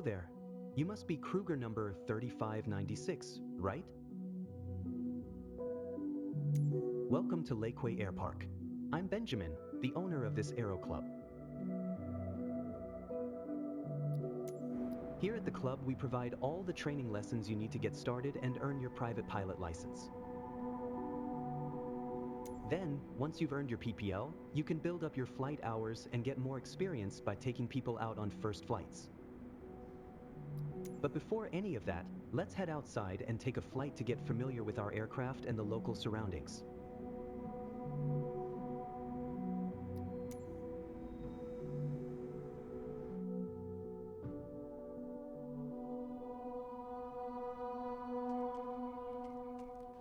there. You must be Kruger number 3596, right? Welcome to Lakeway Air Park. I'm Benjamin, the owner of this aero club. Here at the club, we provide all the training lessons you need to get started and earn your private pilot license. Then, once you've earned your PPL, you can build up your flight hours and get more experience by taking people out on first flights. But before any of that, let's head outside and take a flight to get familiar with our aircraft and the local surroundings.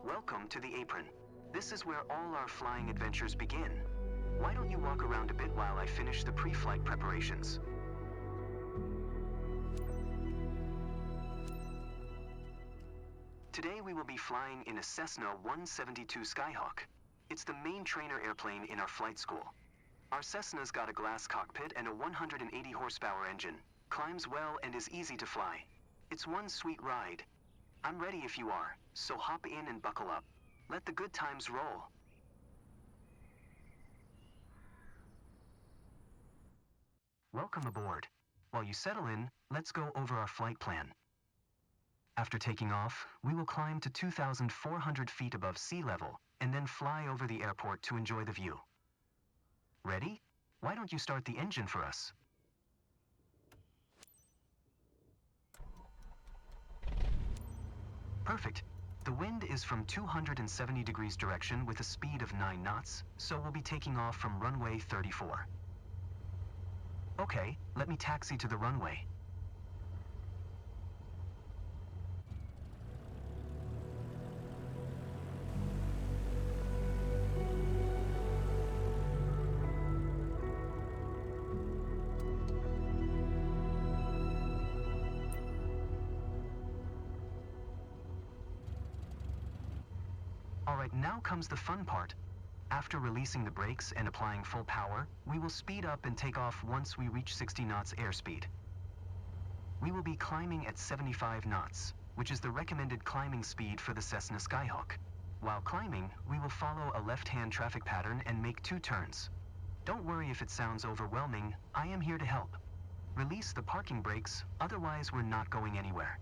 Welcome to the apron. This is where all our flying adventures begin. Why don't you walk around a bit while I finish the pre-flight preparations? Today we will be flying in a Cessna 172 Skyhawk. It's the main trainer airplane in our flight school. Our Cessna's got a glass cockpit and a 180 horsepower engine. Climbs well and is easy to fly. It's one sweet ride. I'm ready if you are, so hop in and buckle up. Let the good times roll. Welcome aboard. While you settle in, let's go over our flight plan. After taking off, we will climb to 2,400 feet above sea level and then fly over the airport to enjoy the view. Ready? Why don't you start the engine for us? Perfect. The wind is from 270 degrees direction with a speed of 9 knots, so we'll be taking off from runway 34. Okay, let me taxi to the runway. Alright, now comes the fun part. After releasing the brakes and applying full power, we will speed up and take off once we reach 60 knots airspeed. We will be climbing at 75 knots, which is the recommended climbing speed for the Cessna Skyhawk. While climbing, we will follow a left-hand traffic pattern and make 2 turns. Don't worry if it sounds overwhelming, I am here to help. Release the parking brakes, otherwise we're not going anywhere.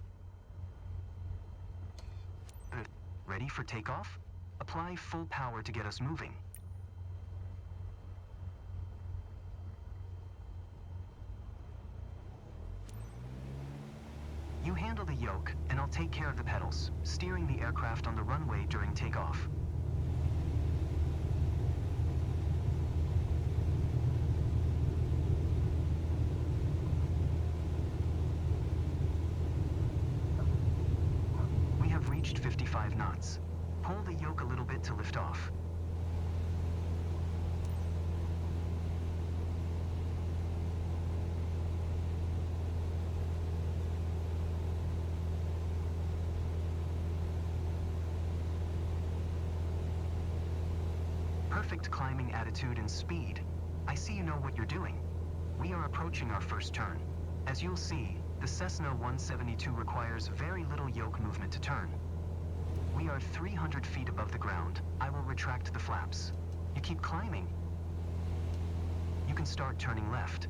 Ready for takeoff? Apply full power to get us moving. You handle the yoke, and I'll take care of the pedals, steering the aircraft on the runway during takeoff. We have reached 55 knots. Pull the yoke a little bit to lift off. Perfect climbing attitude and speed. I see you know what you're doing. We are approaching our first turn. As you'll see, the Cessna 172 requires very little yoke movement to turn. We are 300 feet above the ground. I will retract the flaps. You keep climbing. You can start turning left.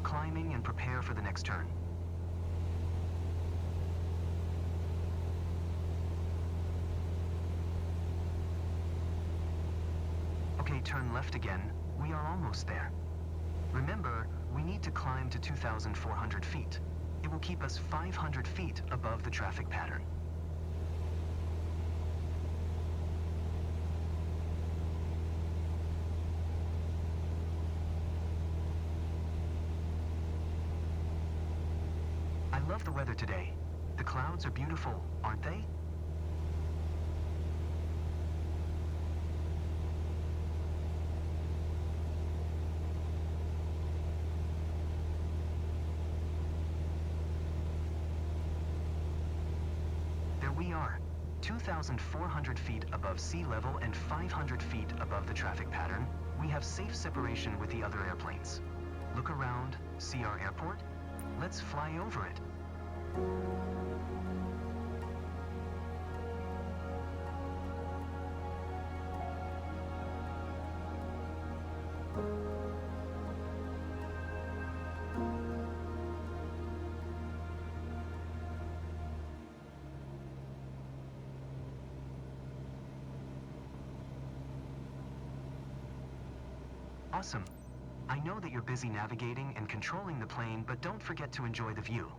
Climbing and prepare for the next turn. Okay, turn left again. We are almost there. Remember, we need to climb to 2,400 feet. It will keep us 500 feet above the traffic pattern. I love the weather today. The clouds are beautiful, aren't they? 2,400 feet above sea level and 500 feet above the traffic pattern, we have safe separation with the other airplanes. Look around, see our airport? Let's fly over it. Awesome. I know that you're busy navigating and controlling the plane, but don't forget to enjoy the view.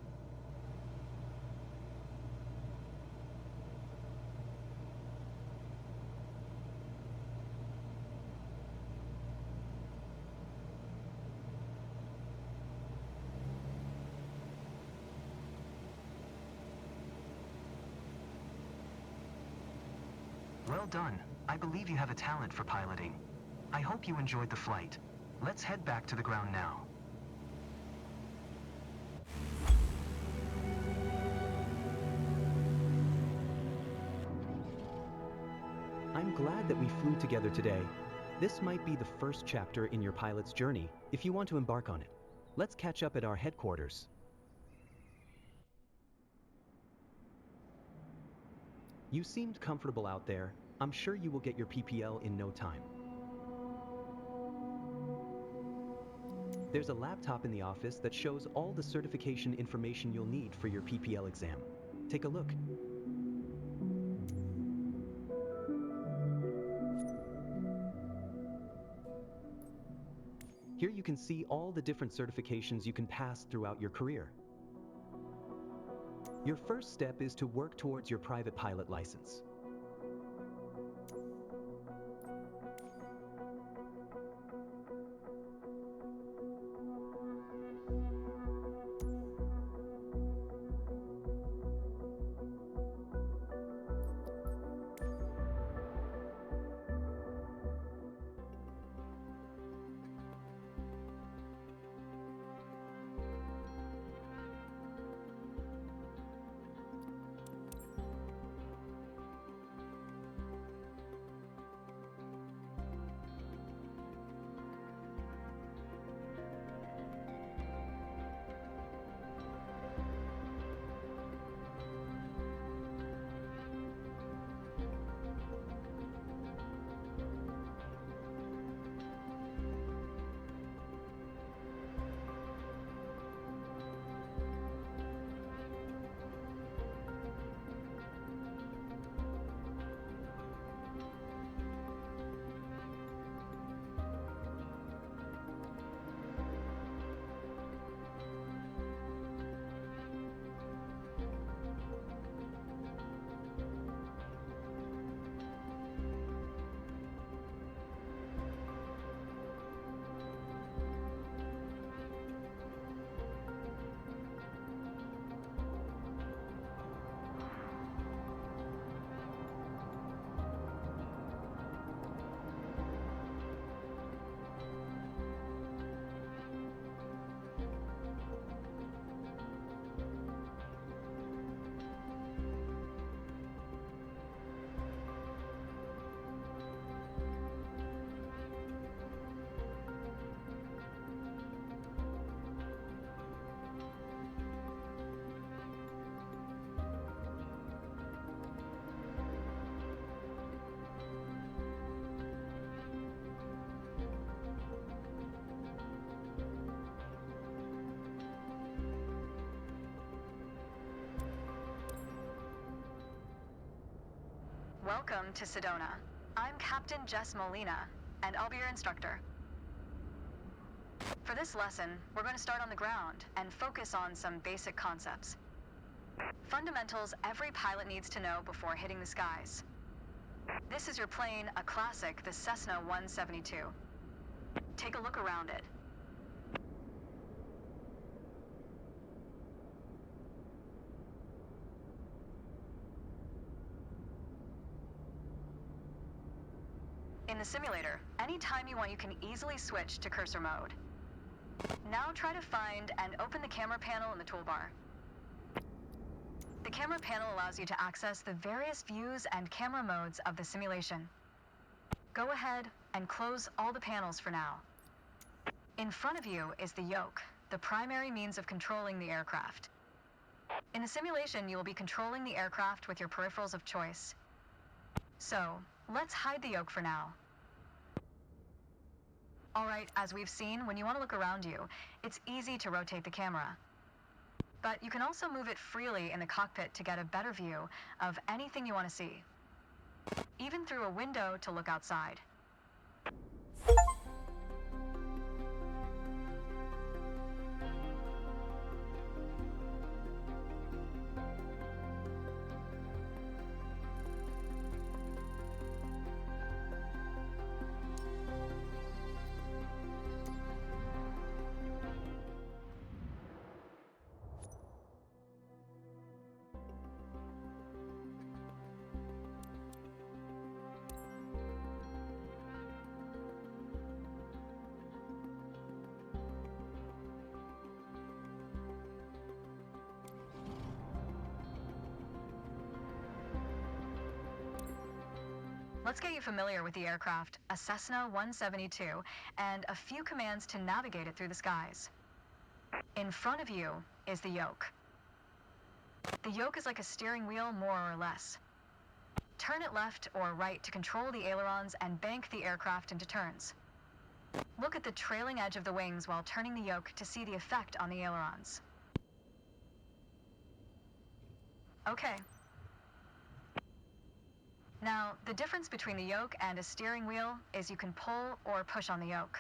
Well done. I believe you have a talent for piloting. I hope you enjoyed the flight. Let's head back to the ground now. I'm glad that we flew together today. This might be the first chapter in your pilot's journey, if you want to embark on it. Let's catch up at our headquarters. You seemed comfortable out there. I'm sure you will get your PPL in no time. There's a laptop in the office that shows all the certification information you'll need for your PPL exam. Take a look. Here you can see all the different certifications you can pass throughout your career. Your first step is to work towards your private pilot license. Welcome to Sedona. I'm Captain Jess Molina, and I'll be your instructor. For this lesson, we're going to start on the ground and focus on some basic concepts. Fundamentals every pilot needs to know before hitting the skies. This is your plane, a classic, the Cessna 172. Take a look around it. In the simulator, anytime you want, you can easily switch to cursor mode. Now try to find and open the camera panel in the toolbar. The camera panel allows you to access the various views and camera modes of the simulation. Go ahead and close all the panels for now. In front of you is the yoke, the primary means of controlling the aircraft. In the simulation, you will be controlling the aircraft with your peripherals of choice. So, let's hide the yoke for now. Alright, as we've seen, when you want to look around you, it's easy to rotate the camera. But you can also move it freely in the cockpit to get a better view of anything you want to see, even through a window to look outside. Let's get you familiar with the aircraft, a Cessna 172, and a few commands to navigate it through the skies. In front of you is the yoke. The yoke is like a steering wheel, more or less. Turn it left or right to control the ailerons and bank the aircraft into turns. Look at the trailing edge of the wings while turning the yoke to see the effect on the ailerons. Okay. Now, the difference between the yoke and a steering wheel is you can pull or push on the yoke.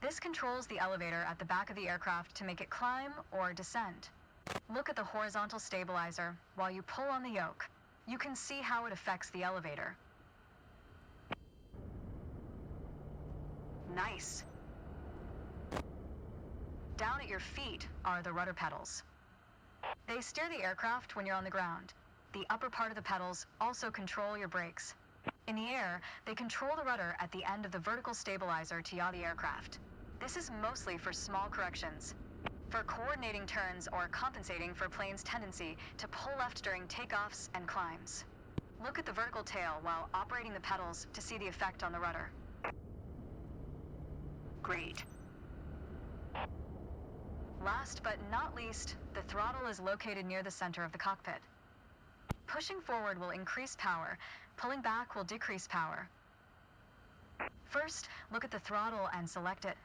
This controls the elevator at the back of the aircraft to make it climb or descend. Look at the horizontal stabilizer while you pull on the yoke. You can see how it affects the elevator. Nice. Down at your feet are the rudder pedals. They steer the aircraft when you're on the ground. The upper part of the pedals also control your brakes. In the air, they control the rudder at the end of the vertical stabilizer to yaw the aircraft. This is mostly for small corrections, for coordinating turns or compensating for a plane's tendency to pull left during takeoffs and climbs. Look at the vertical tail while operating the pedals to see the effect on the rudder. Great. Last but not least, the throttle is located near the center of the cockpit. Pushing forward will increase power, pulling back will decrease power. First, look at the throttle and select it.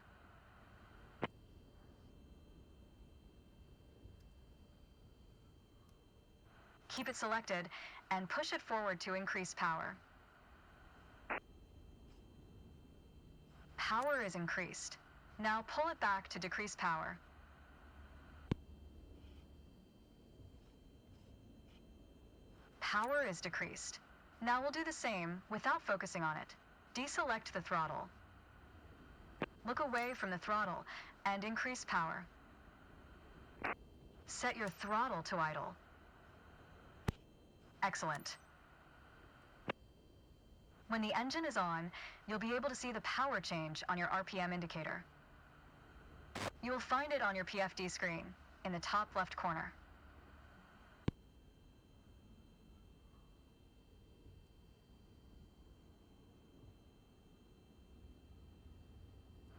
Keep it selected and push it forward to increase power. Power is increased. Now pull it back to decrease power. Power is decreased. Now we'll do the same without focusing on it. Deselect the throttle. Look away from the throttle and increase power. Set your throttle to idle. Excellent. When the engine is on, you'll be able to see the power change on your RPM indicator. You will find it on your PFD screen in the top left corner.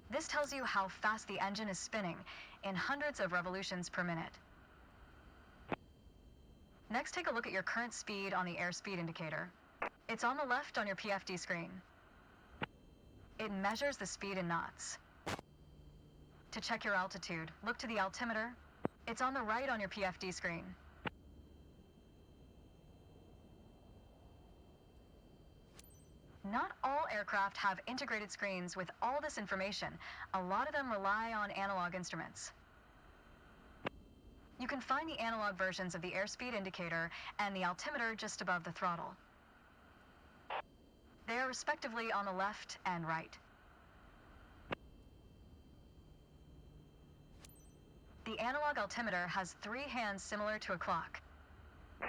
This tells you how fast the engine is spinning in hundreds of revolutions per minute. Next, take a look at your current speed on the airspeed indicator. It's on the left on your PFD screen. It measures the speed in knots. To check your altitude, look to the altimeter. It's on the right on your PFD screen. Not all aircraft have integrated screens with all this information. A lot of them rely on analog instruments. You can find the analog versions of the airspeed indicator and the altimeter just above the throttle. They are respectively on the left and right. The analog altimeter has 3 hands similar to a clock.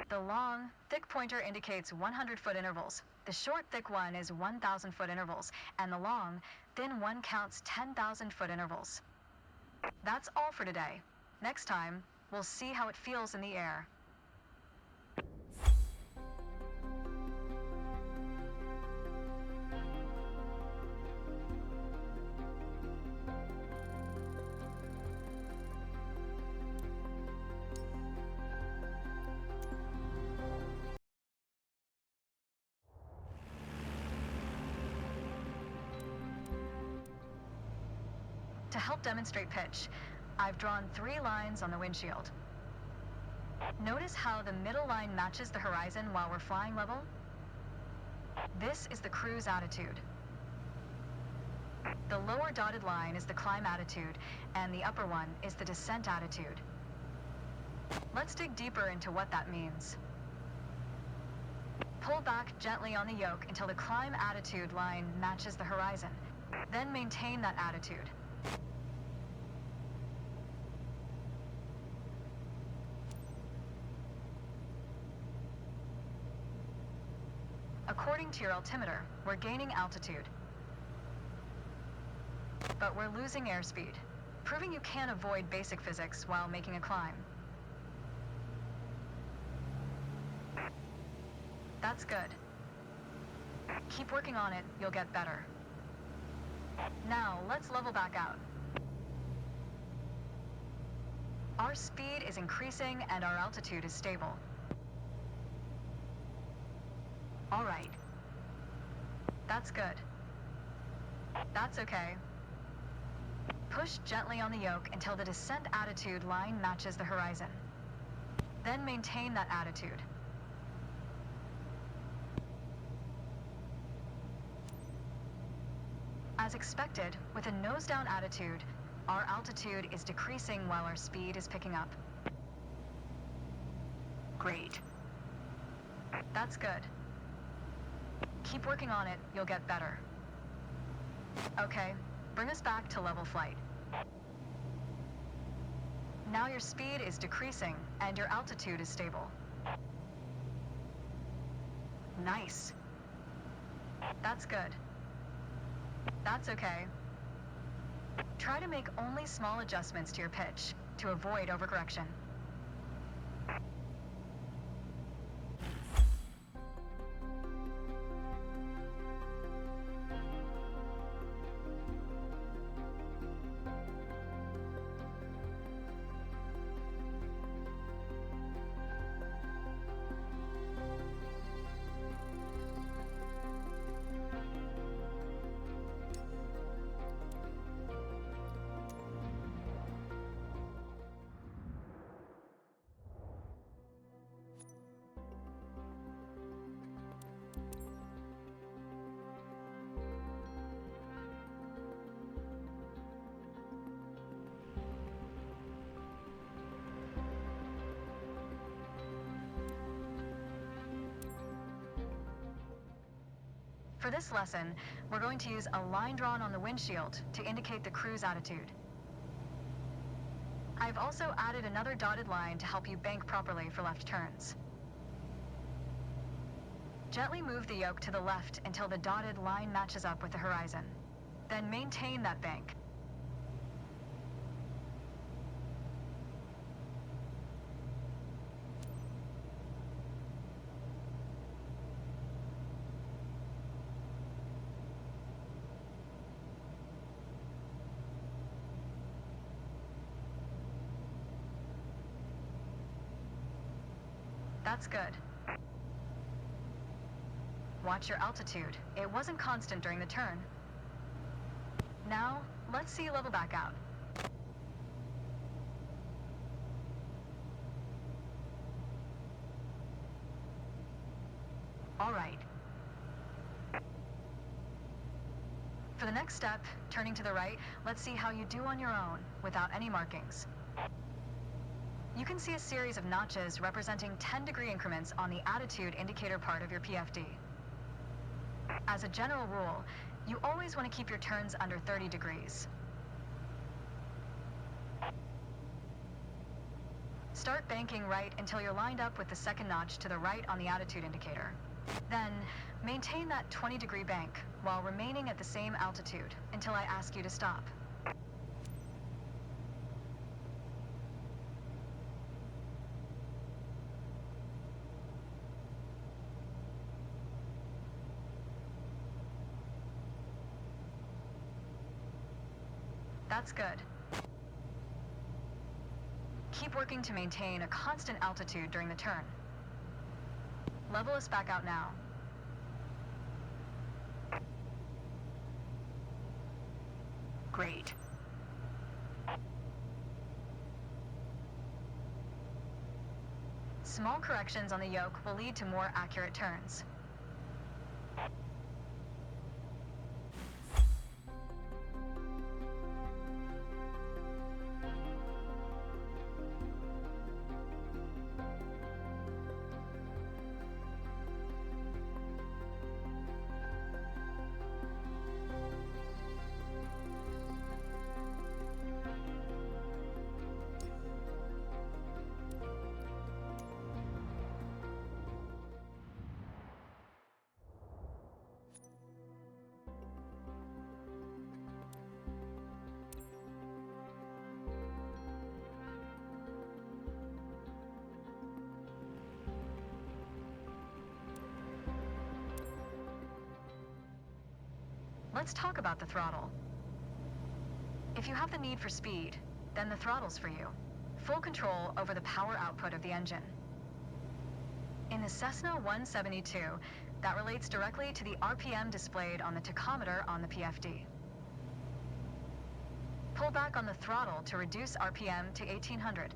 The long, thick pointer indicates 100-foot intervals. The short, thick one is 1,000-foot intervals, and the long, thin one counts 10,000-foot intervals. That's all for today. Next time, we'll see how it feels in the air. To help demonstrate pitch, I've drawn 3 lines on the windshield. Notice how the middle line matches the horizon while we're flying level? This is the cruise attitude. The lower dotted line is the climb attitude, and the upper one is the descent attitude. Let's dig deeper into what that means. Pull back gently on the yoke until the climb attitude line matches the horizon. Then maintain that attitude. According to your altimeter, we're gaining altitude. But we're losing airspeed, proving you can avoid basic physics while making a climb. That's good. Keep working on it, you'll get better. Now, let's level back out. Our speed is increasing and our altitude is stable. All right. That's good. That's okay. Push gently on the yoke until the descent attitude line matches the horizon. Then maintain that attitude. As expected, with a nose-down attitude, our altitude is decreasing while our speed is picking up. Great. That's good. Keep working on it, you'll get better. Okay, bring us back to level flight. Now your speed is decreasing and your altitude is stable. Nice. That's good. That's okay. Try to make only small adjustments to your pitch to avoid overcorrection. For this lesson, we're going to use a line drawn on the windshield to indicate the cruise attitude. I've also added another dotted line to help you bank properly for left turns. Gently move the yoke to the left until the dotted line matches up with the horizon. Then maintain that bank. That's good. Watch your altitude. It wasn't constant during the turn. Now, let's see you level back out. All right. For the next step, turning to the right, let's see how you do on your own without any markings. You can see a series of notches representing 10-degree increments on the attitude indicator part of your PFD. As a general rule, you always want to keep your turns under 30 degrees. Start banking right until you're lined up with the second notch to the right on the attitude indicator. Then, maintain that 20-degree bank while remaining at the same altitude until I ask you to stop. That's good. Keep working to maintain a constant altitude during the turn. Level us back out now. Great. Small corrections on the yoke will lead to more accurate turns. Let's talk about the throttle. If you have the need for speed, then the throttle's for you. Full control over the power output of the engine. In the Cessna 172, that relates directly to the RPM displayed on the tachometer on the PFD. Pull back on the throttle to reduce RPM to 1800.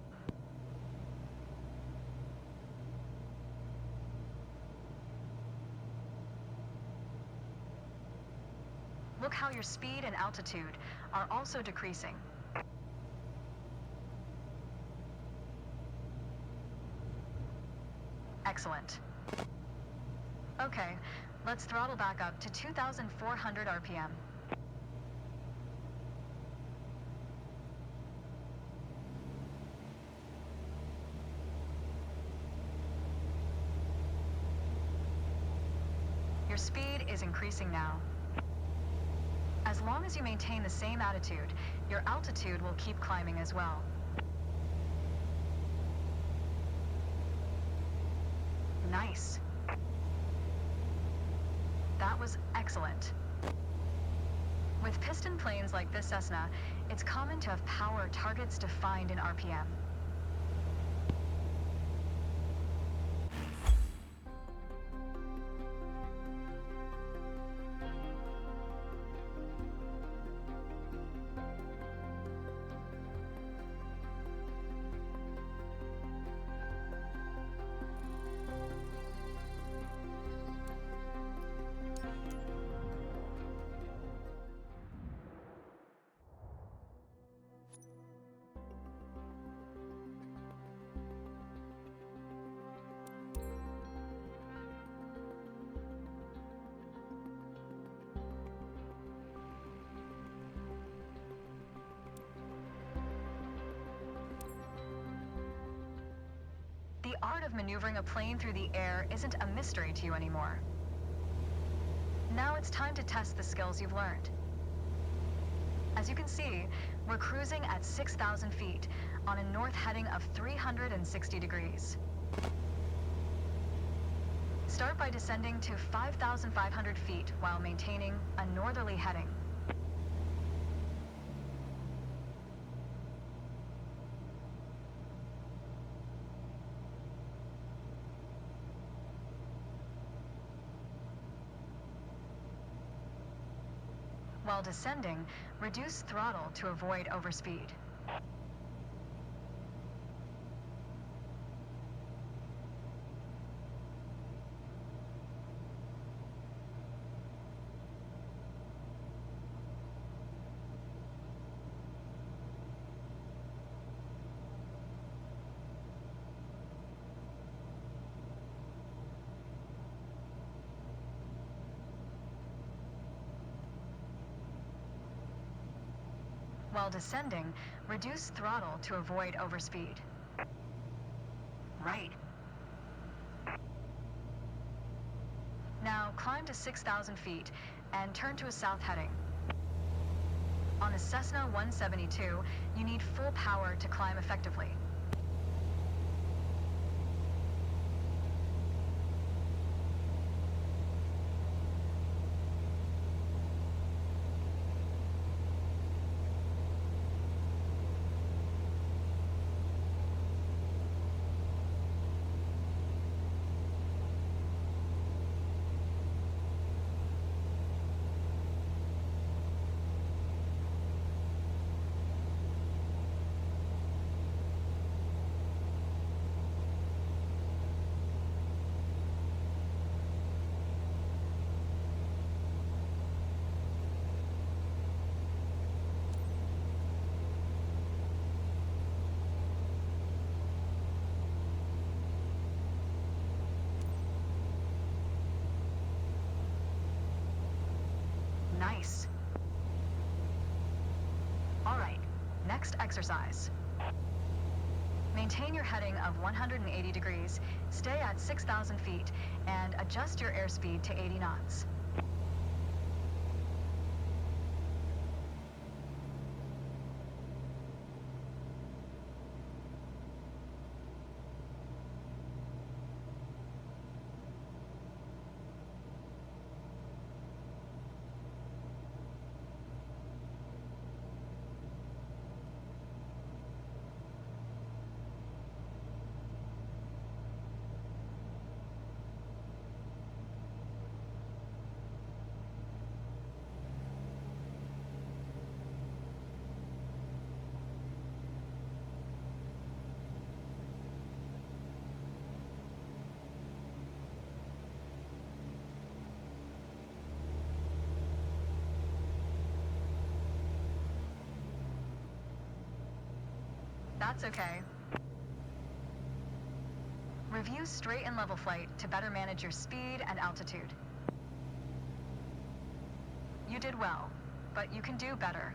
Look how your speed and altitude are also decreasing. Excellent. Okay, let's throttle back up to 2,400 RPM. Your speed is increasing now. As long as you maintain the same attitude, your altitude will keep climbing as well. Nice. That was excellent. With piston planes like this Cessna, it's common to have power targets defined in RPM. The art of maneuvering a plane through the air isn't a mystery to you anymore. Now it's time to test the skills you've learned. As you can see, we're cruising at 6,000 feet on a north heading of 360 degrees. Start by descending to 5,500 feet while maintaining a northerly heading. While descending, reduce throttle to avoid overspeed. While descending, reduce throttle to avoid overspeed. Right. Now climb to 6,000 feet and turn to a south heading. On the Cessna 172, you need full power to climb effectively. Nice. All right, next exercise. Maintain your heading of 180 degrees, stay at 6,000 feet, and adjust your airspeed to 80 knots. That's okay. Review straight and level flight to better manage your speed and altitude. You did well, but you can do better.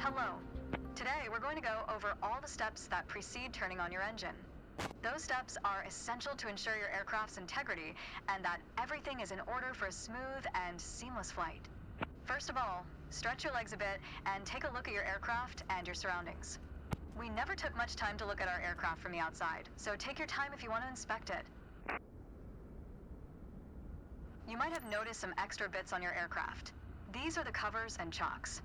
Hello. Today we're going to go over all the steps that precede turning on your engine. Those steps are essential to ensure your aircraft's integrity and that everything is in order for a smooth and seamless flight. First of all, stretch your legs a bit and take a look at your aircraft and your surroundings. We never took much time to look at our aircraft from the outside, so take your time if you want to inspect it. You might have noticed some extra bits on your aircraft. These are the covers and chocks.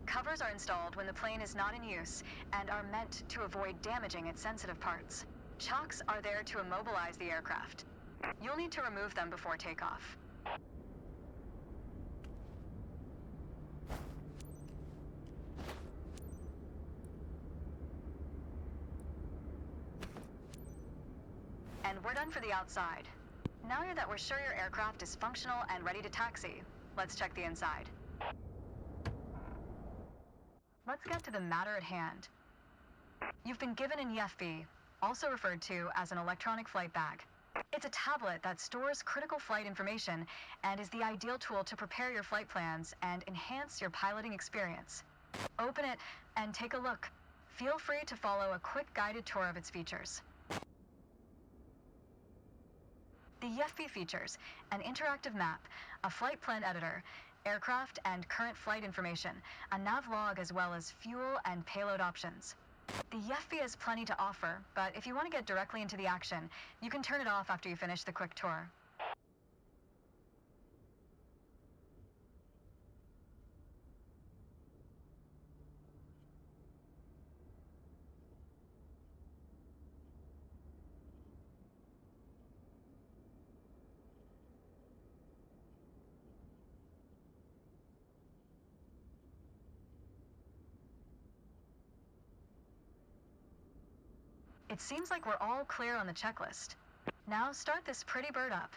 Covers are installed when the plane is not in use and are meant to avoid damaging its sensitive parts. Chocks are there to immobilize the aircraft. You'll need to remove them before takeoff. And we're done for the outside. Now that we're sure your aircraft is functional and ready to taxi, let's check the inside. Let's get to the matter at hand. You've been given an EFB, also referred to as an electronic flight bag. It's a tablet that stores critical flight information and is the ideal tool to prepare your flight plans and enhance your piloting experience. Open it and take a look. Feel free to follow a quick guided tour of its features. The EFB features an interactive map, a flight plan editor, aircraft and current flight information, a nav log as well as fuel and payload options. The EFB has plenty to offer, but if you want to get directly into the action, you can turn it off after you finish the quick tour. It seems like we're all clear on the checklist. Now start this pretty bird up.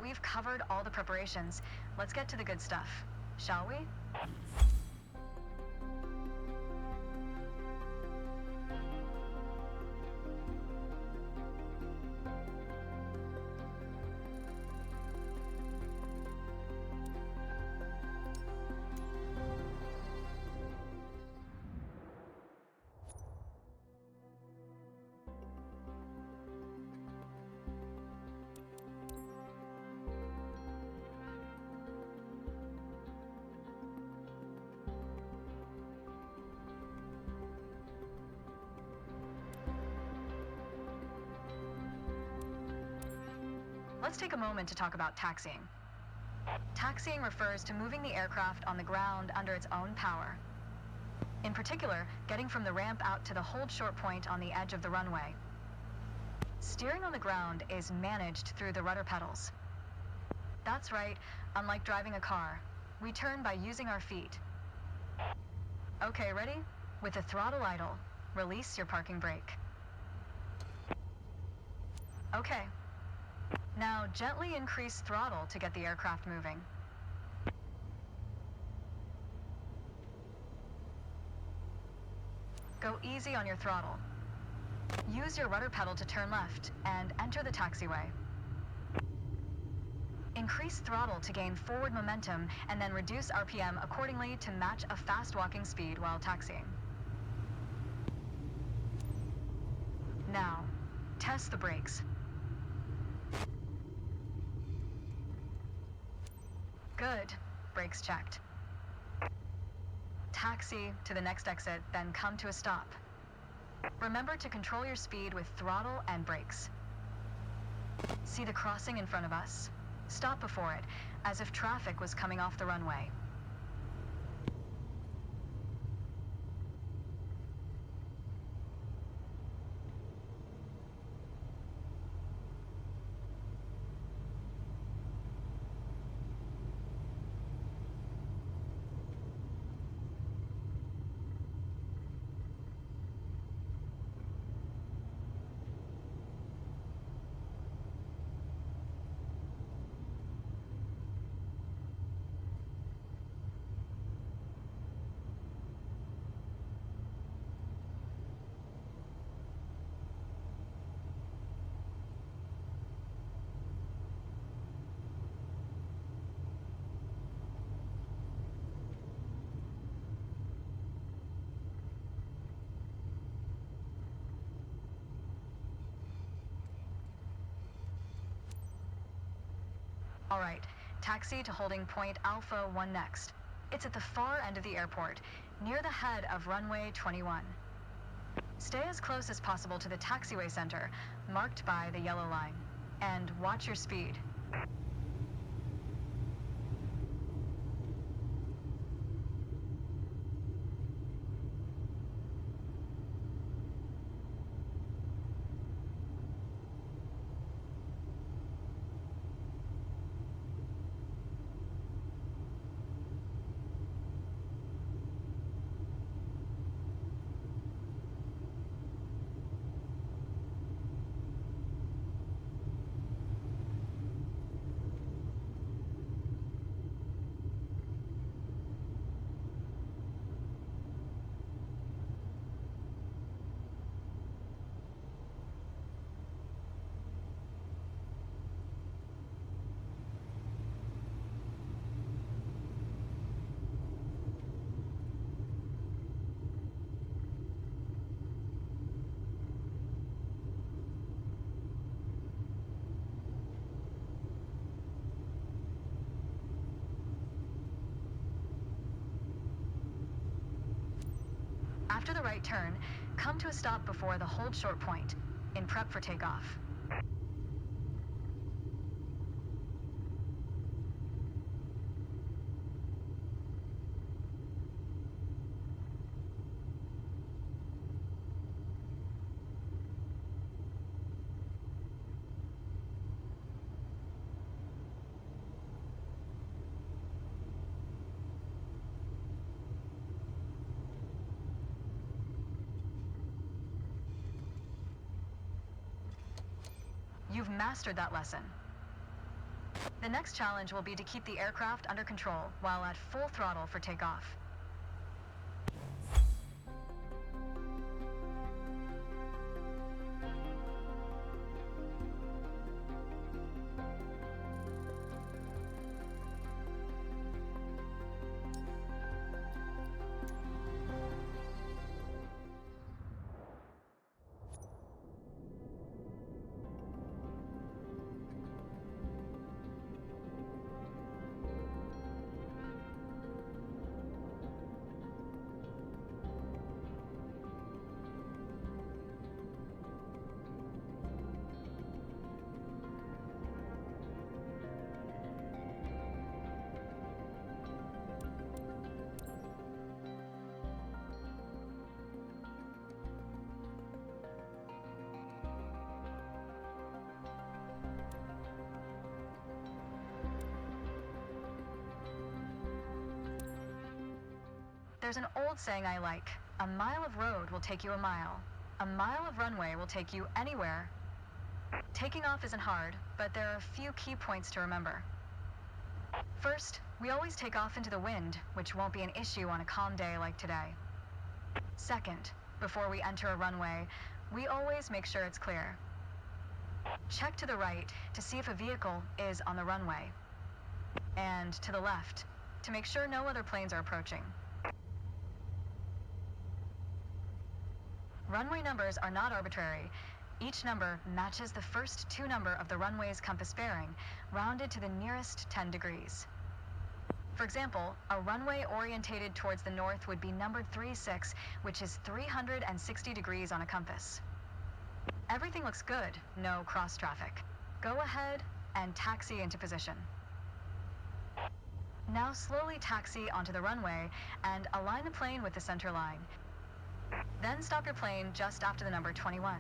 that we've covered all the preparations, let's get to the good stuff, shall we? Let's take a moment to talk about taxiing. Taxiing refers to moving the aircraft on the ground under its own power. In particular, getting from the ramp out to the hold short point on the edge of the runway. Steering on the ground is managed through the rudder pedals. That's right, unlike driving a car, we turn by using our feet. Okay, ready? With the throttle idle, release your parking brake. Okay. Now gently increase throttle to get the aircraft moving. Go easy on your throttle. Use your rudder pedal to turn left and enter the taxiway. Increase throttle to gain forward momentum and then reduce RPM accordingly to match a fast walking speed while taxiing. Now, test the brakes. Good. Brakes checked. Taxi to the next exit, then come to a stop. Remember to control your speed with throttle and brakes. See the crossing in front of us? Stop before it, as if traffic was coming off the runway. All right, taxi to holding point Alpha 1 next. It's at the far end of the airport, near the head of runway 21. Stay as close as possible to the taxiway center, marked by the yellow line, and watch your speed. After the right turn, come to a stop before the hold short point, in prep for takeoff. You've mastered that lesson. The next challenge will be to keep the aircraft under control while at full throttle for takeoff. There's an old saying I like. A mile of road will take you a mile. A mile of runway will take you anywhere. Taking off isn't hard, but there are a few key points to remember. First, we always take off into the wind, which won't be an issue on a calm day like today. Second, before we enter a runway, we always make sure it's clear. Check to the right to see if a vehicle is on the runway. And to the left, to make sure no other planes are approaching. Runway numbers are not arbitrary. Each number matches the first two numbers of the runway's compass bearing, rounded to the nearest 10 degrees. For example, a runway orientated towards the north would be numbered 36, which is 360 degrees on a compass. Everything looks good, no cross traffic. Go ahead and taxi into position. Now slowly taxi onto the runway and align the plane with the center line. Then stop your plane just after the number 21.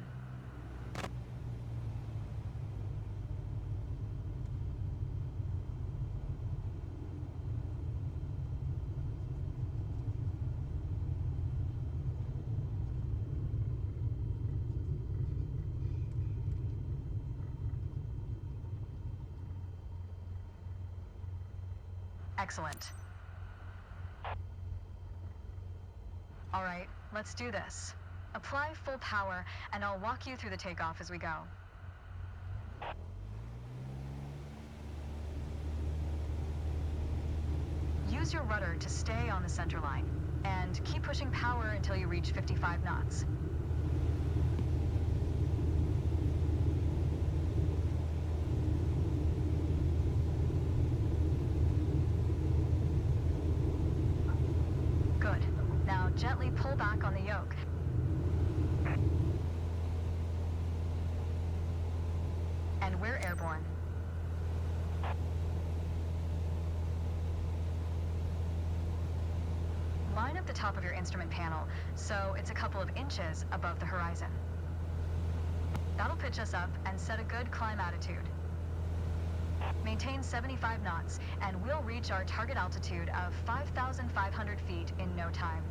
Excellent. All right, let's do this. Apply full power, and I'll walk you through the takeoff as we go. Use your rudder to stay on the center line, and keep pushing power until you reach 55 knots. Good. Now gently pull back on the yoke. And we're airborne. Line up the top of your instrument panel so it's a couple of inches above the horizon. That'll pitch us up and set a good climb attitude. Maintain 75 knots and we'll reach our target altitude of 5,500 feet in no time.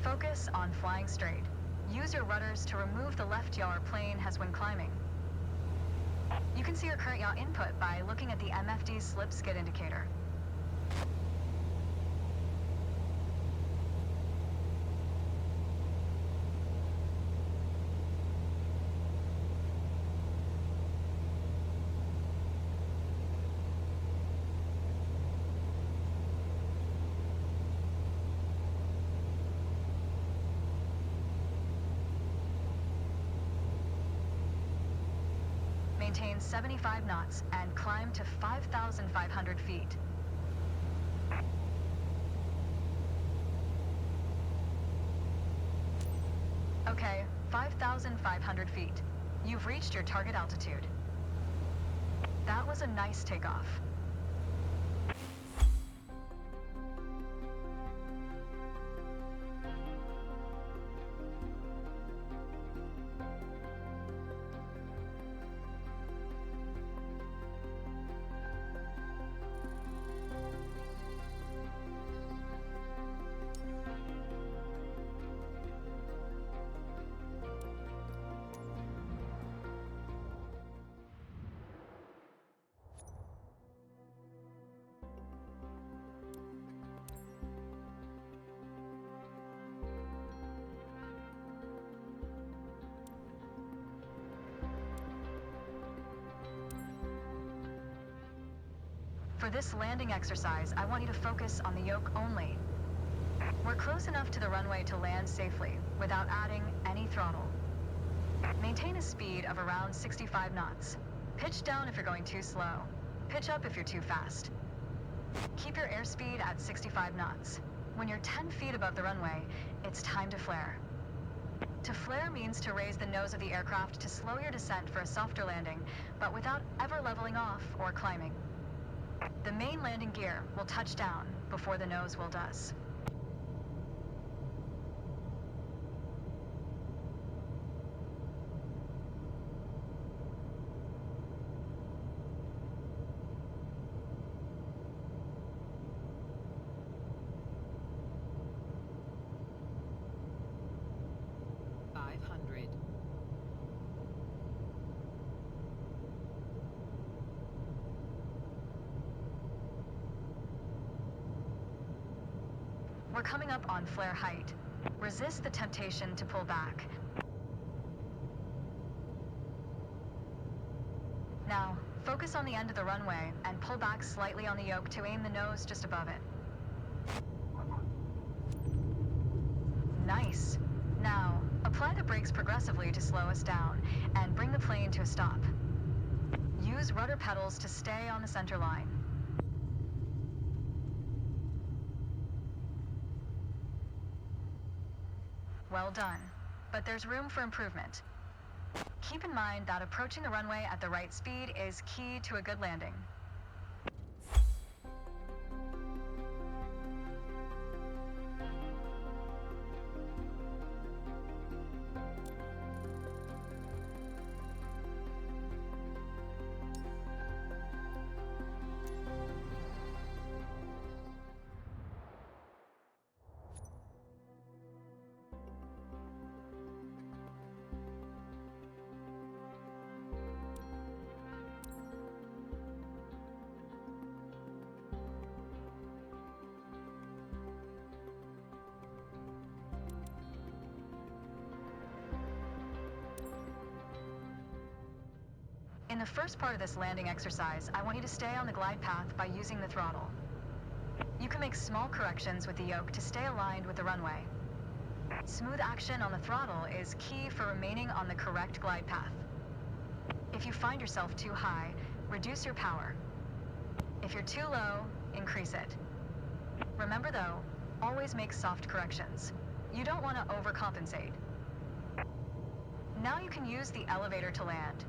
Focus on flying straight. Use your rudders to remove the left yaw our plane has when climbing. You can see your current yaw input by looking at the MFD slip skid indicator. Maintain 75 knots and climb to 5,500 feet. Okay, 5,500 feet. You've reached your target altitude. That was a nice takeoff. For this landing exercise, I want you to focus on the yoke only. We're close enough to the runway to land safely, without adding any throttle. Maintain a speed of around 65 knots. Pitch down if you're going too slow. Pitch up if you're too fast. Keep your airspeed at 65 knots. When you're 10 feet above the runway, it's time to flare. To flare means to raise the nose of the aircraft to slow your descent for a softer landing, but without ever leveling off or climbing. The main landing gear will touch down before the nose wheel does. We're coming up on flare height. Resist the temptation to pull back. Now, focus on the end of the runway and pull back slightly on the yoke to aim the nose just above it. Nice. Now, apply the brakes progressively to slow us down and bring the plane to a stop. Use rudder pedals to stay on the center line. Well done, but there's room for improvement. Keep in mind that approaching the runway at the right speed is key to a good landing. In the first part of this landing exercise, I want you to stay on the glide path by using the throttle. You can make small corrections with the yoke to stay aligned with the runway. Smooth action on the throttle is key for remaining on the correct glide path. If you find yourself too high, reduce your power. If you're too low, increase it. Remember though, always make soft corrections. You don't want to overcompensate. Now you can use the elevator to land.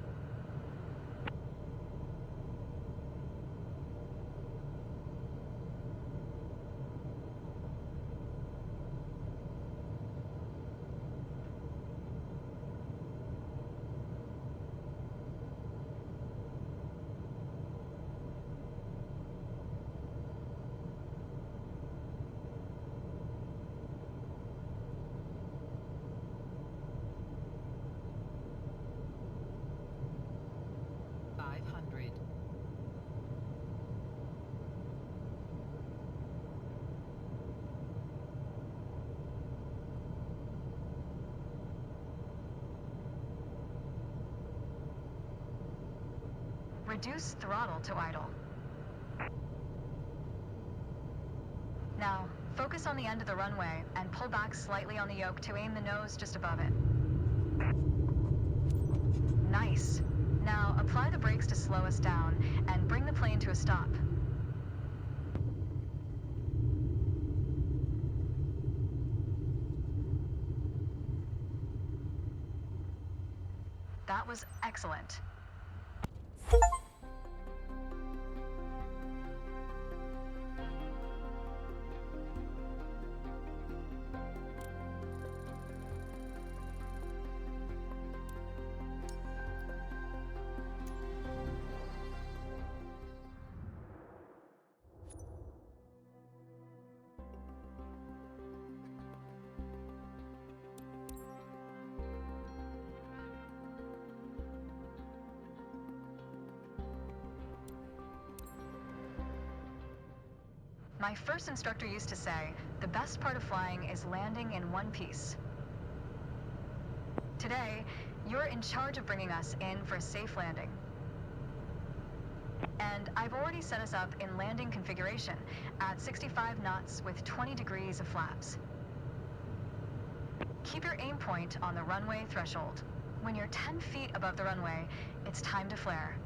Reduce throttle to idle. Now, focus on the end of the runway and pull back slightly on the yoke to aim the nose just above it. Nice. Now, apply the brakes to slow us down and bring the plane to a stop. That was excellent. My first instructor used to say, the best part of flying is landing in one piece. Today, you're in charge of bringing us in for a safe landing. And I've already set us up in landing configuration at 65 knots with 20 degrees of flaps. Keep your aim point on the runway threshold. When you're 10 feet above the runway, it's time to flare.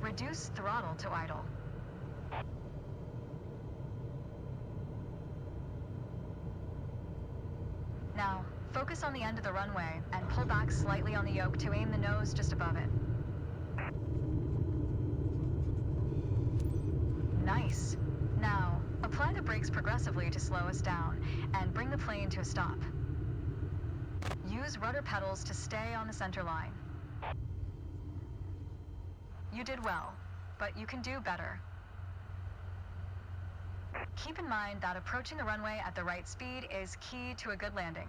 Reduce throttle to idle. Now, focus on the end of the runway and pull back slightly on the yoke to aim the nose just above it. Nice. Now, apply the brakes progressively to slow us down and bring the plane to a stop. Use rudder pedals to stay on the center line. You did well, but you can do better. Keep in mind that approaching the runway at the right speed is key to a good landing.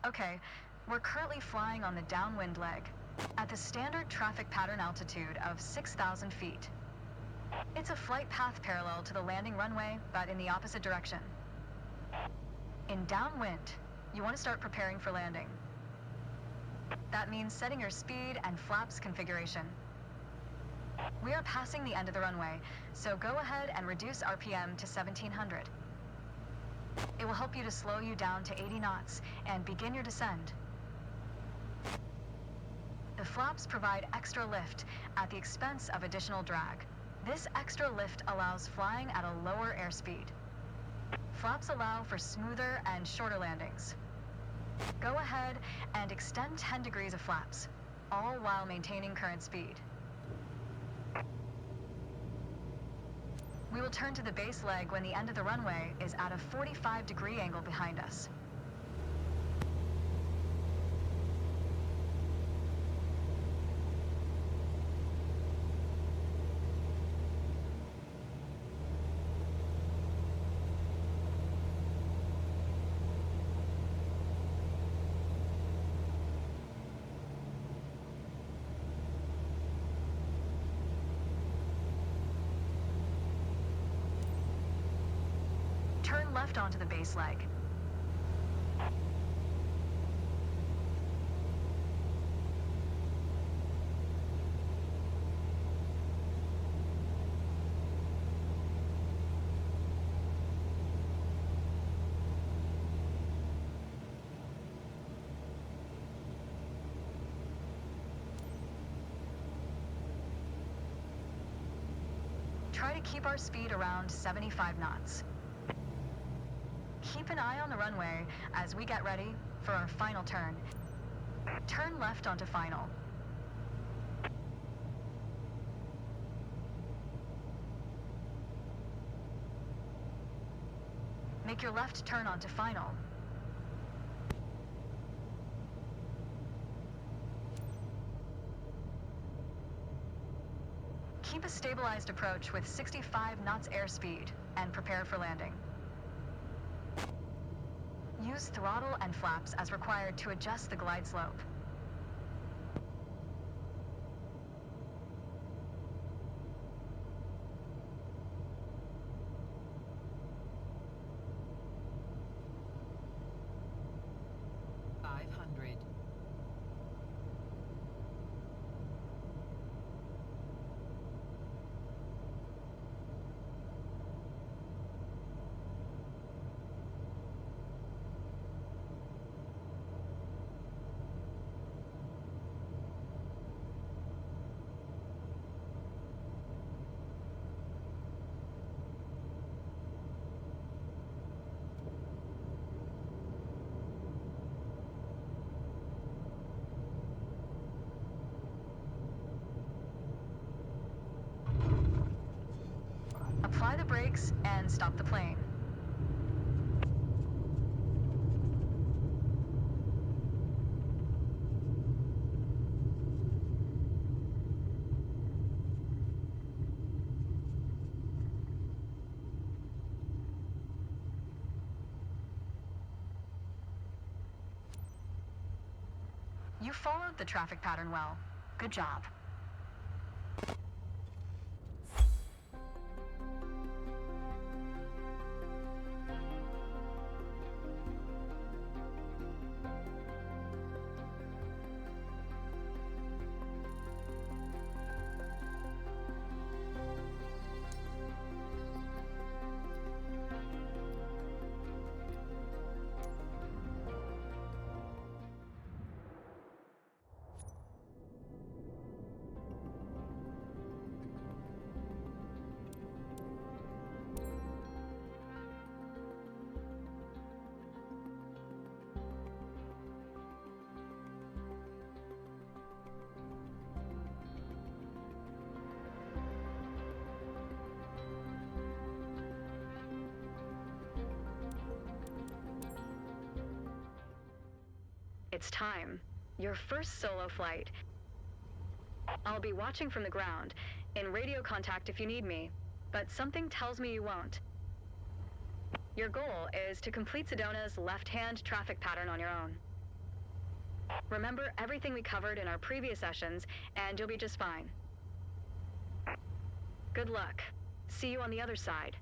Okay, we're currently flying on the downwind leg at the standard traffic pattern altitude of 6,000 feet. It's a flight path parallel to the landing runway, but in the opposite direction. In downwind, you want to start preparing for landing. That means setting your speed and flaps configuration. We are passing the end of the runway, so go ahead and reduce RPM to 1700. It will help you to slow you down to 80 knots and begin your descent. The flaps provide extra lift at the expense of additional drag. This extra lift allows flying at a lower airspeed. Flaps allow for smoother and shorter landings. Go ahead and extend 10 degrees of flaps, all while maintaining current speed. We will turn to the base leg when the end of the runway is at a 45-degree angle behind us. Turn left onto the base leg. Try to keep our speed around 75 knots. Keep an eye on the runway as we get ready for our final turn. Turn left onto final. Make your left turn onto final. Keep a stabilized approach with 65 knots airspeed and prepare for landing. Use throttle and flaps as required to adjust the glide slope. Apply the brakes and stop the plane. You followed the traffic pattern well. Good job. It's time. Your first solo flight. I'll be watching from the ground, in radio contact if you need me, but something tells me you won't. Your goal is to complete Sedona's left-hand traffic pattern on your own. Remember everything we covered in our previous sessions, and you'll be just fine. Good luck. See you on the other side.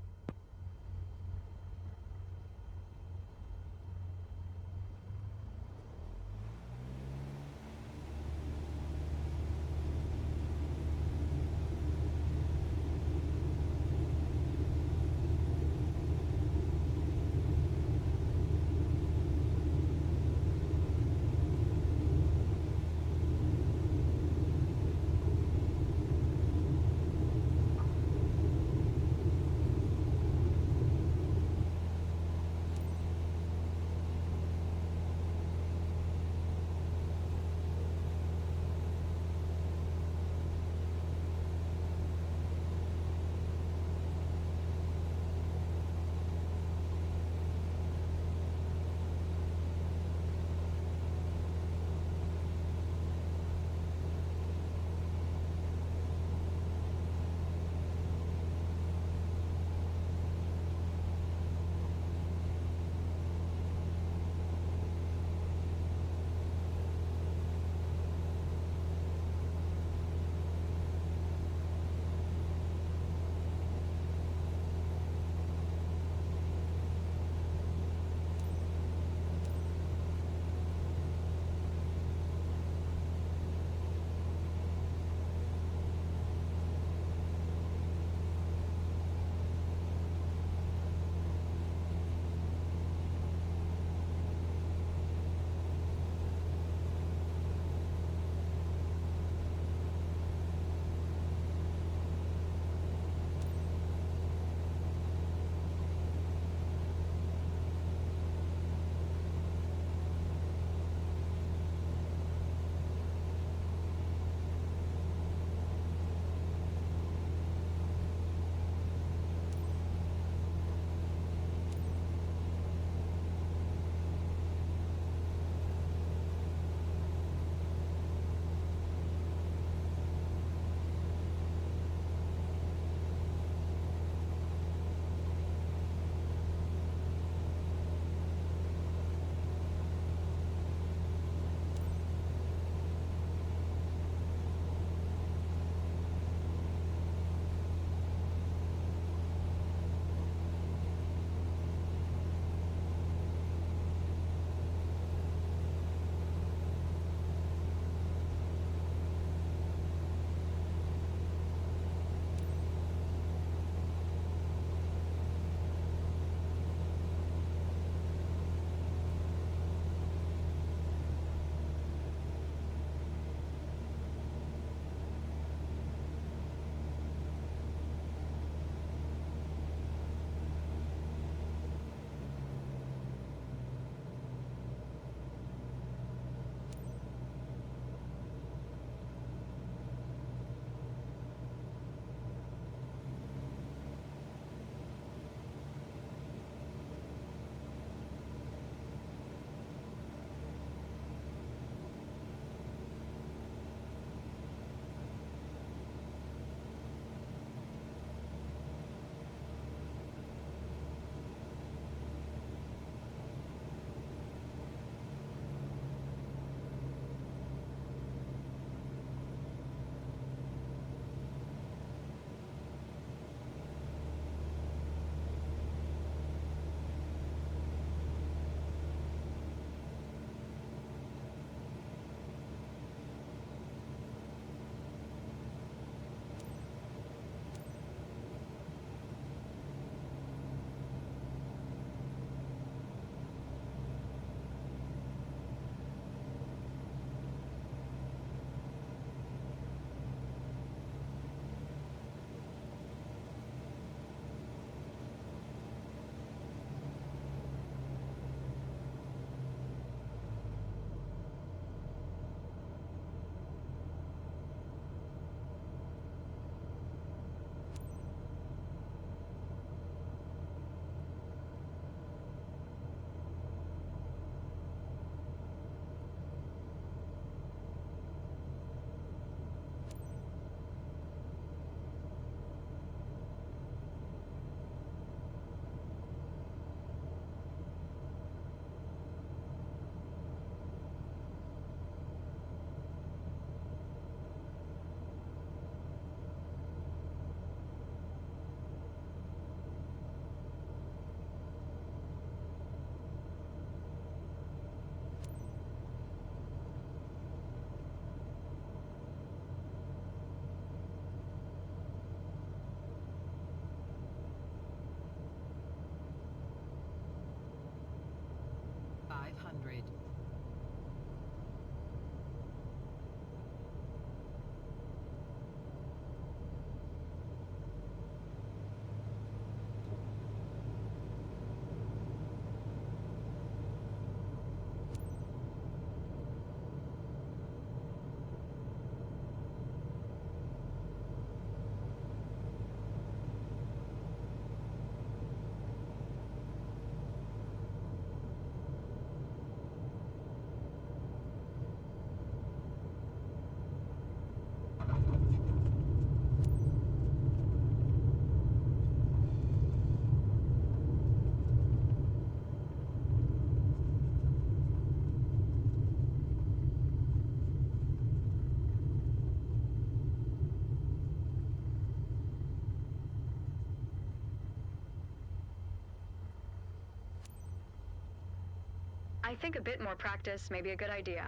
I think a bit more practice may be a good idea.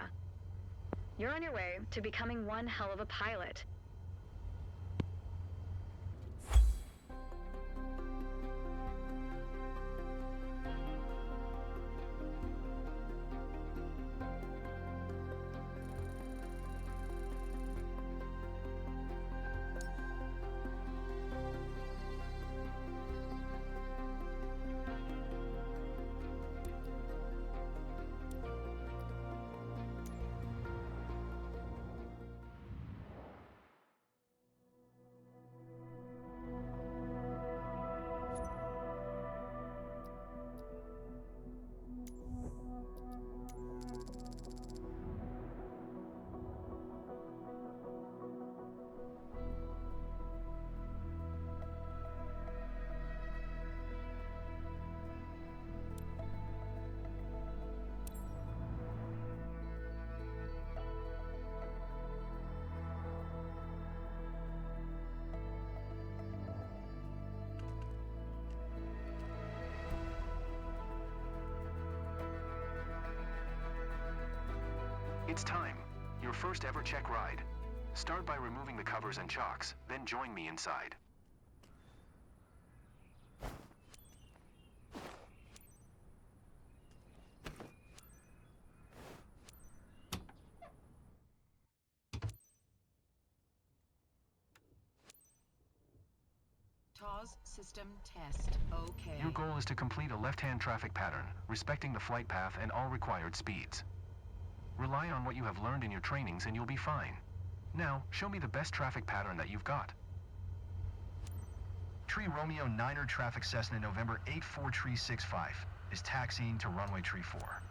You're on your way to becoming one hell of a pilot. It's time. Your first ever check ride. Start by removing the covers and chocks, then join me inside. TAWS system test. Okay. Your goal is to complete a left-hand traffic pattern, respecting the flight path and all required speeds. Rely on what you have learned in your trainings and you'll be fine. Now, show me the best traffic pattern that you've got. Tree Romeo 9er traffic Cessna November 84 Tree 65 is taxiing to runway Tree 4.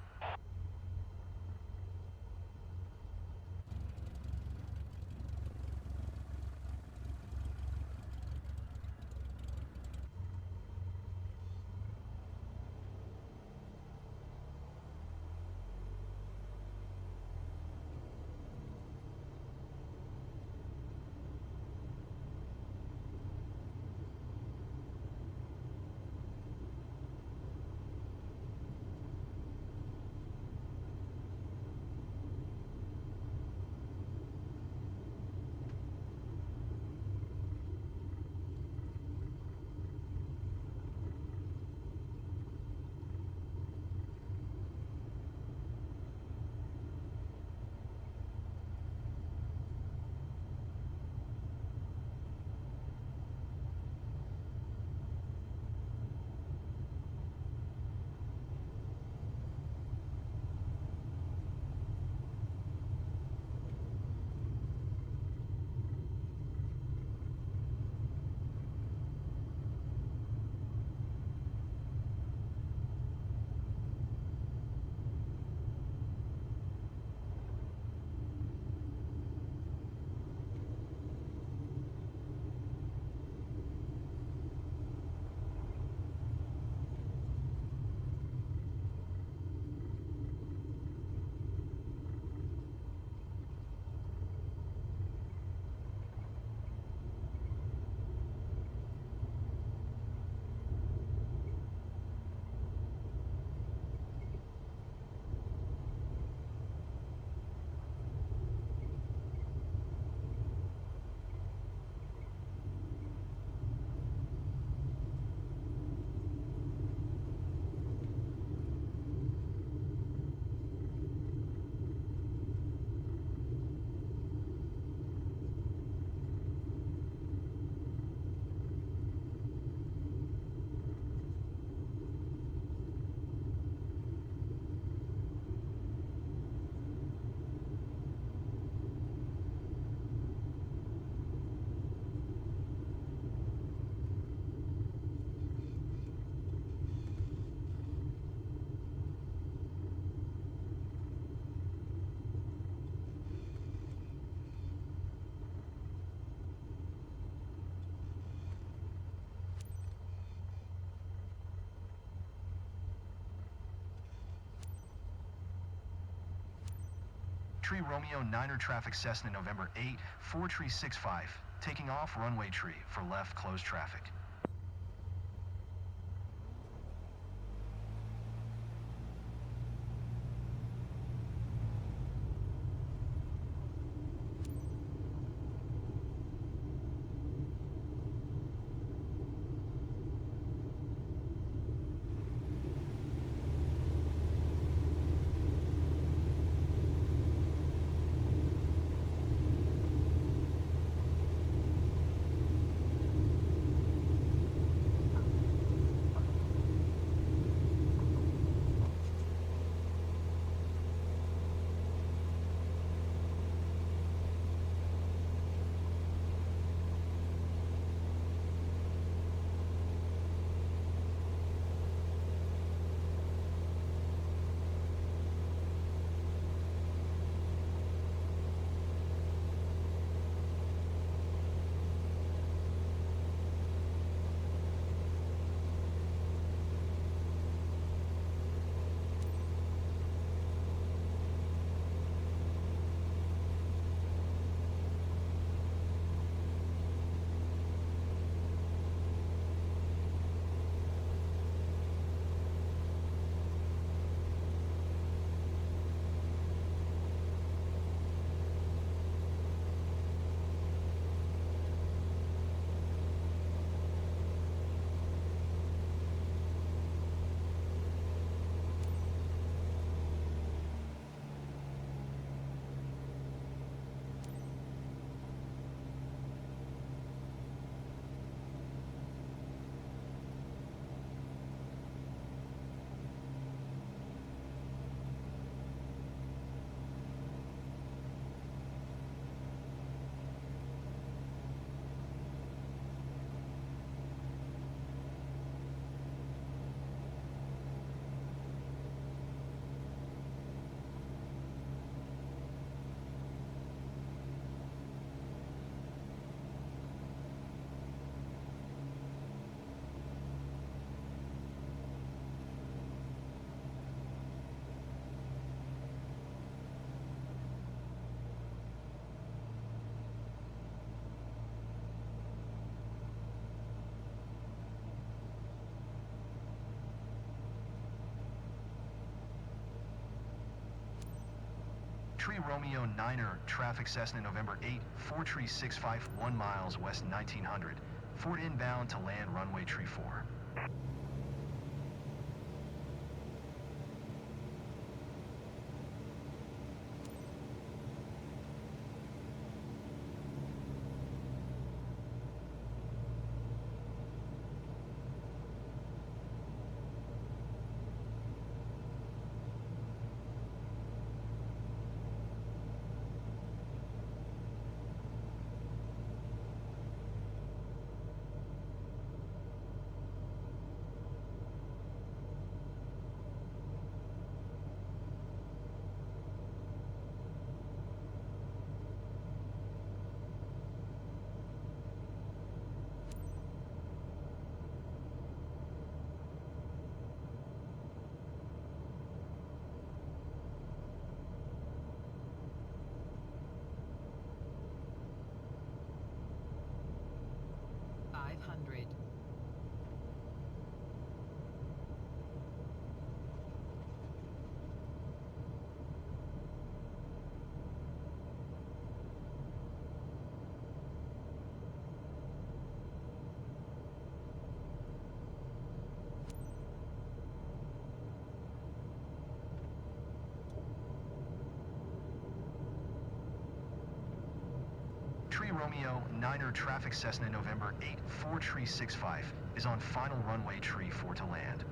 Tree Romeo 9er traffic Cessna November 8 4 Tree 65, taking off runway Tree for left closed traffic. Tree Romeo 9er, traffic Cessna November 8, 4365, 1 miles west 1900. Ford inbound to land runway tree 4. Tree Romeo 9er, traffic Cessna November 8, 4365 is on final runway tree 4 to land.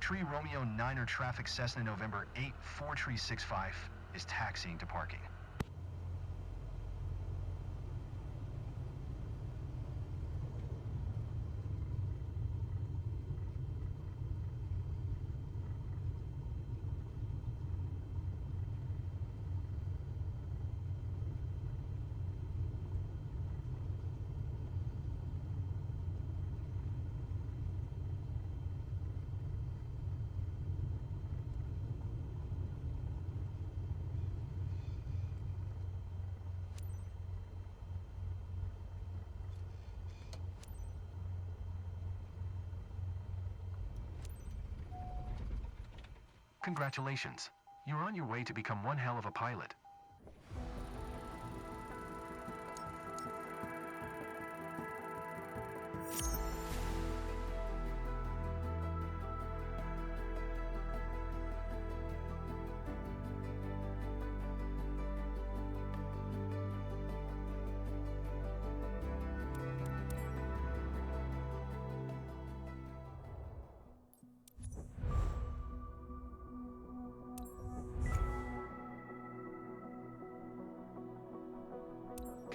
Tree Romeo 9er, traffic Cessna November 8, 4365 is taxiing to parking. Congratulations. You're on your way to become one hell of a pilot.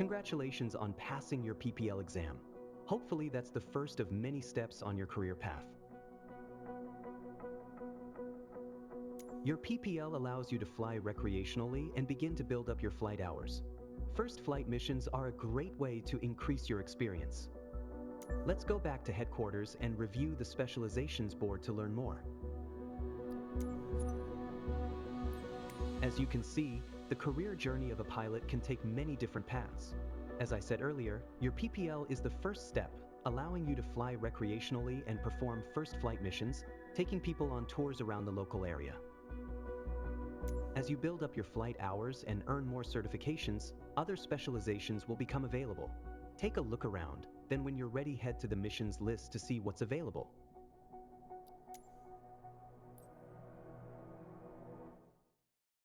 Congratulations on passing your PPL exam. Hopefully that's the first of many steps on your career path. Your PPL allows you to fly recreationally and begin to build up your flight hours. First flight missions are a great way to increase your experience. Let's go back to headquarters and review the specializations board to learn more. As you can see, the career journey of a pilot can take many different paths. As I said earlier, your PPL is the first step, allowing you to fly recreationally and perform first flight missions, taking people on tours around the local area. As you build up your flight hours and earn more certifications, other specializations will become available. Take a look around, then when you're ready, head to the missions list to see what's available.